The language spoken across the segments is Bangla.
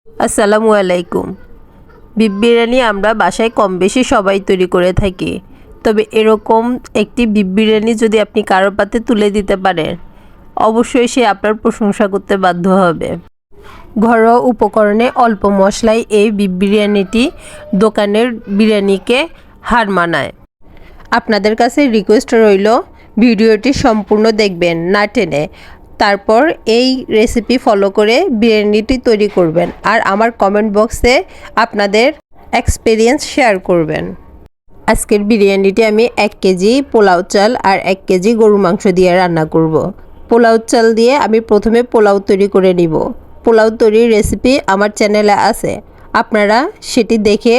আসসালামু আলাইকুম। বিফ বিরিয়ানি আমরা বাসায় কম বেশি সবাই তৈরি করে থাকি। তবে এরকম একটি বিফ বিরিয়ানি যদি আপনি কারো পাতে তুলে দিতে পারেন, অবশ্যই সে আপনার প্রশংসা করতে বাধ্য হবে। ঘরোয়া উপকরণে অল্প মশলায় এই বিফ বিরিয়ানিটি দোকানের বিরিয়ানিকে হার মানায়। আপনাদের কাছে রিকোয়েস্ট রইল, ভিডিওটি সম্পূর্ণ দেখবেন না টেনে। তারপর এই রেসিপি ফলো করে বিরিয়ানিটি তৈরি করবেন আর আমার কমেন্ট বক্সে আপনাদের এক্সপিরিয়েন্স শেয়ার করবেন। আজকের বিরিয়ানিটি আমি 1 কেজি পোলাও চাল আর 1 কেজি গরুর মাংস দিয়ে রান্না করব। পোলাও চাল দিয়ে আমি প্রথমে পোলাও তৈরি করে নিব। পোলাও তৈরির রেসিপি আমার চ্যানেলে আছে, আপনারা সেটি দেখে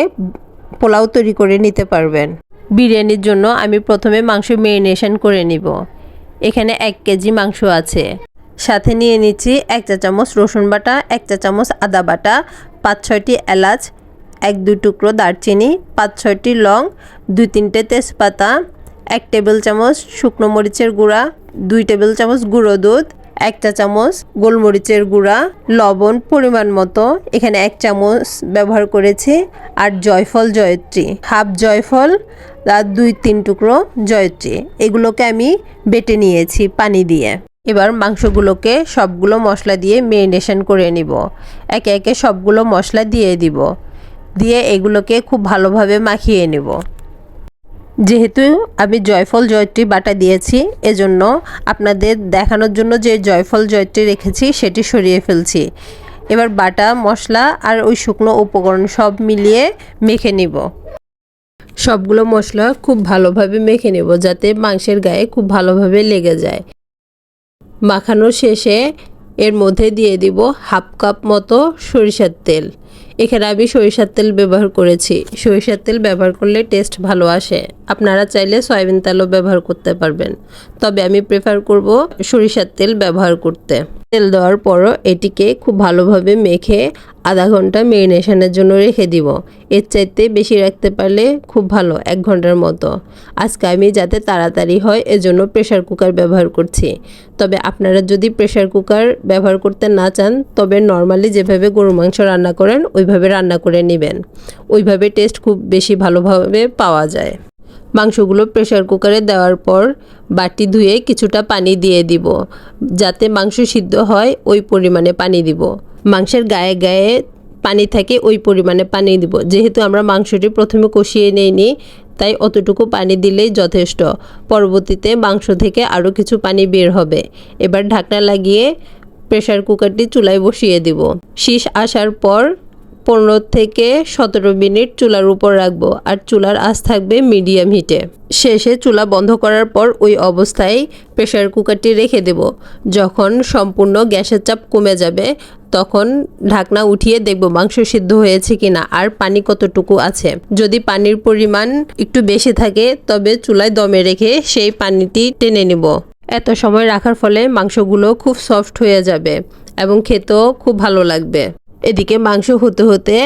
পোলাও তৈরি করে নিতে পারবেন। বিরিয়ানির জন্য আমি প্রথমে মাংস ম্যারিনেশন করে নিব। এখানে 1 কেজি মাংস আছে। সাথে নিয়ে নিচ্ছি 1 চা চামচ রসুন বাটা, 1 চা চামচ আদা বাটা, 5-6টি এলাচ, 1-2 টুকরো দারচিনি, 5-6টি লং, 2-3টে তেজপাতা, 1 টেবিল চামচ শুকনো মরিচের গুঁড়া, 2 টেবিল চামচ গুঁড়ো দুধ, 1 চা চামচ গোলমরিচের গুঁড়া, লবণ পরিমাণ মতো, এখানে 1 চামচ ব্যবহার করেছি, আর জয়ফল জয়ত্রী, হাফ জয়ফল আর 2-3 টুকরো জয়ত্রী, এগুলোকে আমি বেটে নিয়েছি পানি দিয়ে। এবার মাংসগুলোকে সবগুলো মশলা দিয়ে ম্যারিনেশন করে নিব। একে একে সবগুলো মশলা দিয়ে দিব, দিয়ে এগুলোকে খুব ভালোভাবে মাখিয়ে নেব। যেহেতু আমি জয়ফল জয়ত্রী বাটা দিয়েছি, এজন্য আপনাদের দেখানোর জন্য যে জয়ফল জয়ত্রী রেখেছি সেটি সরিয়ে ফেলছি। এবার বাটা মশলা আর ওই শুকনো উপকরণ সব মিলিয়ে মেখে নিব। সবগুলো মশলা খুব ভালোভাবে মেখে নেব যাতে মাংসের গায়ে খুব ভালোভাবে লেগে যায়। মাখানোর শেষে এর মধ্যে দিয়ে দিব হাফ কাপ মতো সরিষার তেল। এখানে আমি সরিষার তেল ব্যবহার করেছি। সরিষার তেল ব্যবহার করলে টেস্ট ভালো আসে। আপনারা চাইলে সয়াবিন তেলও ব্যবহার করতে পারবেন, তবে আমি প্রেফার করব সরিষার তেল ব্যবহার করতে। তেল দেওয়ার পরও এটিকে খুব ভালোভাবে মেখে আধা ঘন্টা ম্যারিনেশনের জন্য রেখে দিব। এর চাইতে বেশি রাখতে পারলে খুব ভালো, 1 ঘন্টার মতো। আজকে আমি যাতে তাড়াতাড়ি হয় এজন্য প্রেসার কুকার ব্যবহার করছি। তবে আপনারা যদি প্রেসার কুকার ব্যবহার করতে না চান, তবে নর্মালি যেভাবে গরু মাংস রান্না করেন ওইভাবে রান্না করে নেবেন। ওইভাবে টেস্ট খুব বেশি ভালোভাবে পাওয়া যায়। মাংসগুলো প্রেসার কুকারে দেওয়ার পর বাটি ধুয়ে কিছুটা পানি দিয়ে দিব, যাতে মাংস সিদ্ধ হয় ওই পরিমাণে পানি দিব। মাংসের গায়ে গায়ে পানি থাকে ওই পরিমাণে পানি দিব। যেহেতু আমরা মাংসটি প্রথমে কষিয়ে নেইনি, তাই অতটুকু পানি দিলেই যথেষ্ট। পরবর্তীতে মাংস থেকে আরও কিছু পানি বের হবে। এবার ঢাকনা লাগিয়ে প্রেসার কুকারটি চুলায় বসিয়ে দিব। শীষ আসার পর 15 থেকে 17 মিনিট চুলার উপর রাখবো, আর চুলার আঁচ থাকবে মিডিয়াম হিটে। শেষে চুলা বন্ধ করার পর ওই অবস্থায় প্রেসার কুকারটি রেখে দেব। যখন সম্পূর্ণ গ্যাসের চাপ কমে যাবে তখন ঢাকনা উঠিয়ে দেখব মাংস সিদ্ধ হয়েছে কিনা আর পানি কতটুকু আছে। যদি পানির পরিমাণ একটু বেশি থাকে তবে চুলায় দমে রেখে সেই পানিটি টেনে নেব। এত সময় রাখার ফলে মাংসগুলো খুব সফট হয়ে যাবে এবং খেতেও খুব ভালো লাগবে। এদিকে মাংস হতে হতে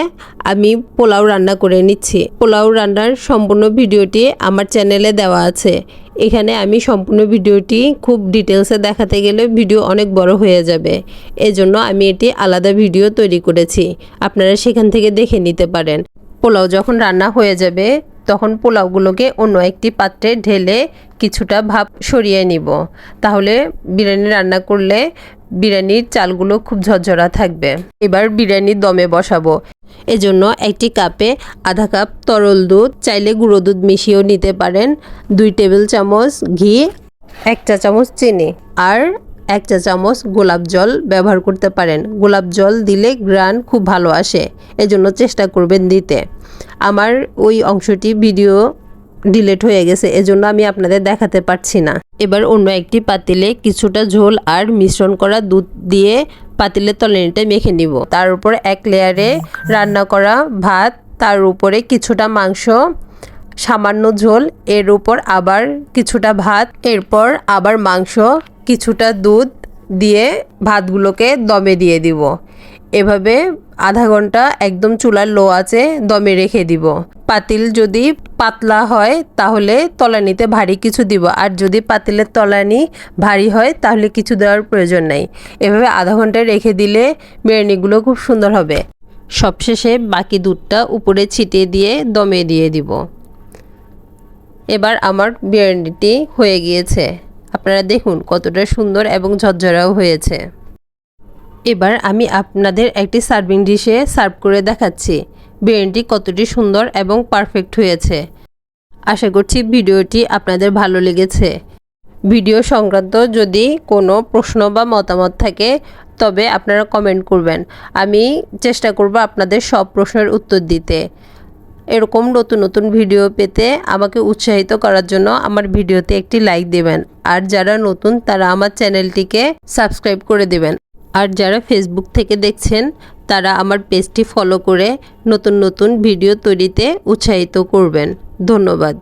আমি পোলাও রান্না করে নিচ্ছি। পোলাও রান্নার সম্পূর্ণ ভিডিওটি আমার চ্যানেলে দেওয়া আছে। এখানে আমি সম্পূর্ণ ভিডিওটি খুব ডিটেলসে দেখাতে গেলে ভিডিও অনেক বড় হয়ে যাবে। এজন্য আমি এটি আলাদা ভিডিও তৈরি করেছি, আপনারা সেখান থেকে দেখে নিতে পারেন। পোলাও যখন রান্না হয়ে যাবে তখন পোলাওগুলোকে অন্য একটি পাত্রে ঢেলে কিছুটা ভাপ সরিয়ে নিব। তাহলে বিরিয়ানি রান্না করলে বিরিয়ানির চালগুলো খুব ঝরঝরা থাকবে। এবার বিরিয়ানি দমে বসাবো। এজন্য একটি কাপে আধা কাপ তরল দুধ, চাইলে গুঁড়ো দুধ মিশিয়েও নিতে পারেন, 2 টেবিল চামচ ঘি, 1 চা চামচ চিনি আর 1 চা চামচ গোলাপ জল ব্যবহার করতে পারেন। গোলাপ জল দিলে গ্রান খুব ভালো আসে, এজন্য চেষ্টা করবেন দিতে। আমার ওই অংশটি ভিডিও ডিলিট হয়ে গেছে, এজন্য আমি আপনাদের দেখাতে পারছি না। এবার অন্য একটি পাতিলে কিছুটা ঝোল আর মিশ্রণ করা দুধ দিয়ে পাতিলের তলানিতে মেখে নিব। তার উপর 1 লেয়ারে রান্না করা ভাত, তার উপরে কিছুটা মাংস, সামান্য ঝোল, এর উপর আবার কিছুটা ভাত, এরপর আবার মাংস, কিছুটা দুধ দিয়ে ভাতগুলোকে দমে দিয়ে দিব। এভাবে আধা ঘন্টা একদম চুলার লো আঁচে দমে রেখে দিব। পাতিল যদি পাতলা হয় তাহলে তলানিতে ভারী কিছু দিব, আর যদি পাতিলের তলানি ভারী হয় তাহলে কিছু দেওয়ার প্রয়োজন নেই। এভাবে আধা ঘন্টা রেখে দিলে বিরিয়ানিগুলো খুব সুন্দর হবে। সবশেষে বাকি দুধটা উপরে ছিটিয়ে দিয়ে দমে দিয়ে দিব। এবার আমার বিরিয়ানিটি হয়ে গিয়েছে। আপনারা দেখুন কতটা সুন্দর এবং ঝরঝরাও হয়েছে। এবার আমি আপনাদের একটি সার্ভিং ডিশে সার্ভ করে দেখাচ্ছি বিরিয়ানিটি কতটি সুন্দর এবং পারফেক্ট হয়েছে। আশা করছি ভিডিওটি আপনাদের ভালো লেগেছে। ভিডিও সংক্রান্ত যদি কোনো প্রশ্ন বা মতামত থাকে তবে আপনারা কমেন্ট করবেন। আমি চেষ্টা করব আপনাদের সব প্রশ্নের উত্তর দিতে। এরকম নতুন নতুন ভিডিও পেতে আমাকে উৎসাহিত করার জন্য আমার ভিডিওতে একটি লাইক দেবেন। আর যারা নতুন তারা আমার চ্যানেলটিকে সাবস্ক্রাইব করে দেবেন। আর যারা ফেসবুক থেকে দেখছেন তারা আমার পেজটি ফলো করে নতুন নতুন ভিডিও তৈরিতে উৎসাহিত করবেন। ধন্যবাদ।